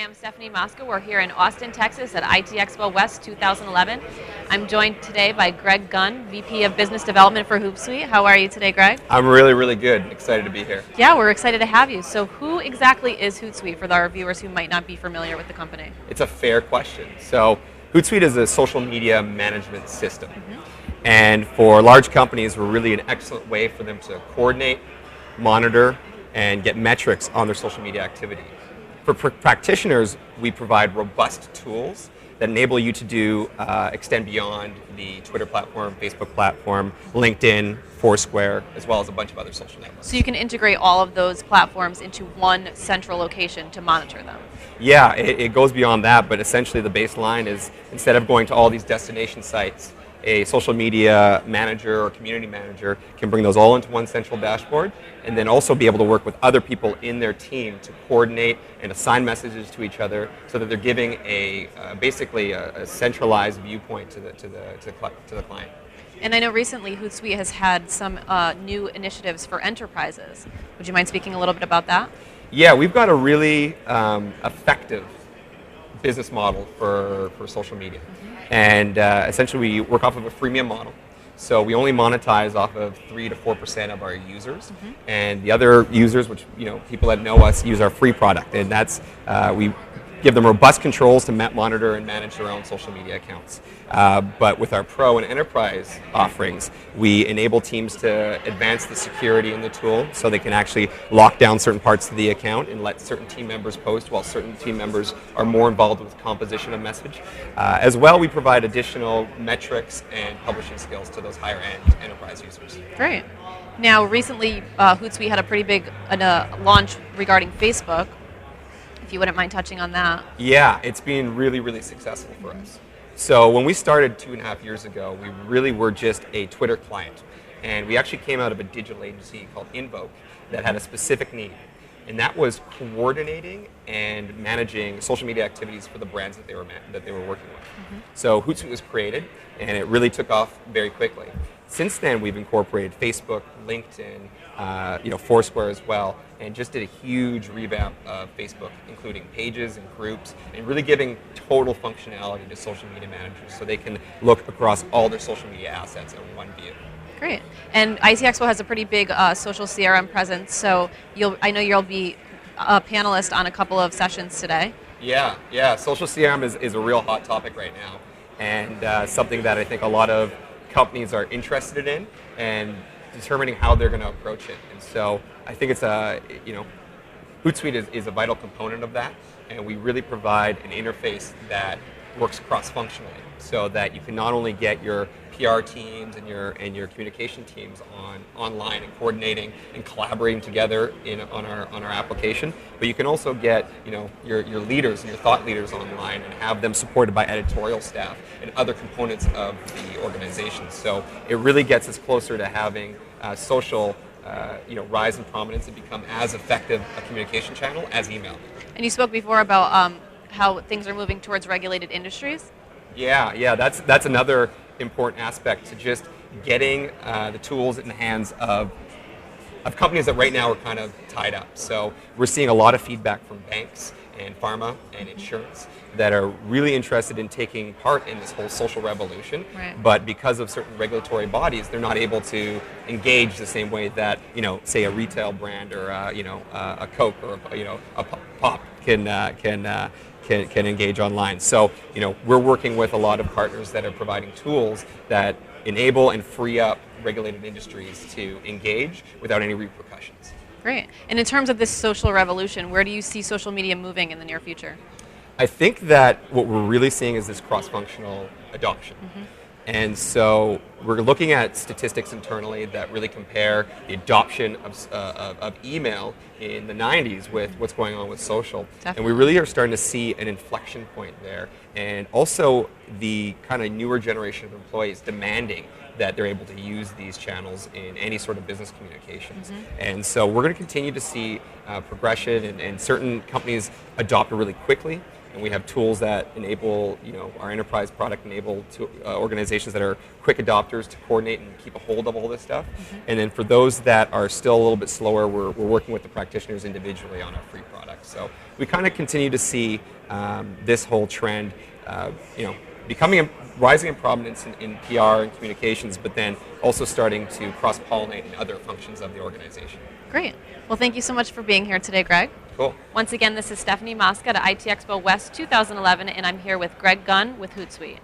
am Stefanie Mosca. We're here in Austin, Texas at IT Expo West 2011. I'm joined today by Greg Gunn, VP of Business Development for Hootsuite. How are you today, Greg? I'm really, really good. Excited to be here. Yeah, we're excited to have you. So who exactly is Hootsuite for our viewers who might not be familiar with the company? It's a fair question. So Hootsuite is a social media management system. And for large companies, we're really an excellent way for them to coordinate, monitor, and get metrics on their social media activity. For practitioners, we provide robust tools that enable you to extend beyond the Twitter platform, Facebook platform, LinkedIn, Foursquare, as well as a bunch of other social networks. So you can integrate all of those platforms into one central location to monitor them. Yeah, it goes beyond that, but essentially the baseline is instead of going to all these destination sites, a social media manager or community manager can bring those all into one central dashboard and then also be able to work with other people in their team to coordinate and assign messages to each other so that they're giving basically a centralized viewpoint to the client. And I know recently Hootsuite has had some new initiatives for enterprises. Would you mind speaking a little bit about that? Yeah, we've got a really effective business model for social media. And essentially we work off of a freemium model. So we only monetize off of 3 to 4% of our users. And the other users, which people that know us, use our free product. And that's, we give them robust controls to monitor and manage their own social media accounts. But with our pro and enterprise offerings, we enable teams to advance the security in the tool so they can actually lock down certain parts of the account and let certain team members post while certain team members are more involved with composition of message. As well, we provide additional metrics and publishing skills to those higher end enterprise users. Great. Now, recently, Hootsuite had a pretty big launch regarding Facebook. If you wouldn't mind touching on that. Yeah, it's been really, really successful for us. So when we started 2.5 years ago, we really were just a Twitter client. And we actually came out of a digital agency called Invoke that had a specific need. And that was coordinating and managing social media activities for the brands that they were working with. So Hootsuite was created, and it really took off very quickly. Since then, we've incorporated Facebook, LinkedIn, Foursquare as well, and just did a huge revamp of Facebook, including pages and groups, and really giving total functionality to social media managers so they can look across all their social media assets in one view. Great. And IT Expo has a pretty big social CRM presence, so I know you'll be a panelist on a couple of sessions today. Yeah. Social CRM is a real hot topic right now, and something that I think a lot of companies are interested in and determining how they're going to approach it. And so I think it's Hootsuite is a vital component of that, and we really provide an interface that works cross-functionally so that you can not only get your PR teams and your communication teams online and coordinating and collaborating together on our application, but you can also get your leaders and your thought leaders online and have them supported by editorial staff and other components of the organization. So it really gets us closer to having social rise in prominence and become as effective a communication channel as email. And you spoke before about how things are moving towards regulated industries. Yeah, that's another important aspect to just getting the tools in the hands of companies that right now are kind of tied up. So we're seeing a lot of feedback from banks and pharma and insurance that are really interested in taking part in this whole social revolution. Right. But because of certain regulatory bodies, they're not able to engage the same way that say a retail brand or a Coke or a pop can engage online. So we're working with a lot of partners that are providing tools that enable and free up regulated industries to engage without any repercussions. Great. And in terms of this social revolution, where do you see social media moving in the near future? I think that what we're really seeing is this cross-functional adoption. And so we're looking at statistics internally that really compare the adoption of email in the 90s with what's going on with social. Definitely. And we really are starting to see an inflection point there. And also the kind of newer generation of employees demanding that they're able to use these channels in any sort of business communications. And so we're going to continue to see progression and certain companies adopt really quickly and we have tools that enable, our enterprise product enable to organizations that are quick adopters to coordinate and keep a hold of all this stuff. And then for those that are still a little bit slower, we're working with the practitioners individually on our free products. So we kind of continue to see this whole trend, rising in prominence in PR and communications, but then also starting to cross-pollinate in other functions of the organization. Great. Well, thank you so much for being here today, Greg. Cool. Once again, this is Stefanie Mosca at IT Expo West 2011, and I'm here with Greg Gunn with Hootsuite.